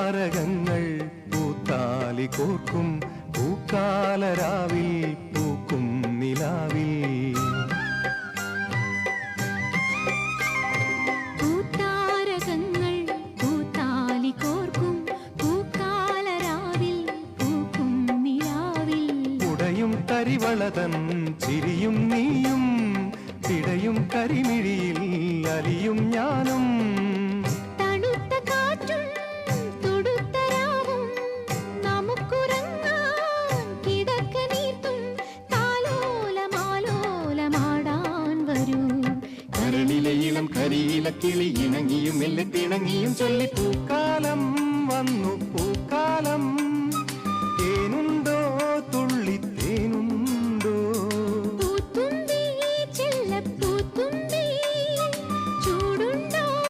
പൂത്താരകങ്ങൾ പൂത്താലി കോർക്കും പൂക്കാലരാവിൽ പൂക്കും നിലാവിൽ കരിവളതൻ ചിരിയും നീയും പിടയും കരിമിഴിയിൽ അലിയും ഞാനും തണുത്ത കാറ്റും തുടുത്ത രാവും നമുക്കുറങ്ങാൻ കിടക്ക നീർത്തും താലോലമാലോലമാടാൻ വരൂ കരളിലെ ഇളം കരിയില കിളി ഇണങ്ങിയും മെല്ലെ തിണങ്ങിയും ചൊല്ലി പൂക്കാലം വന്നു പൂക്കാലം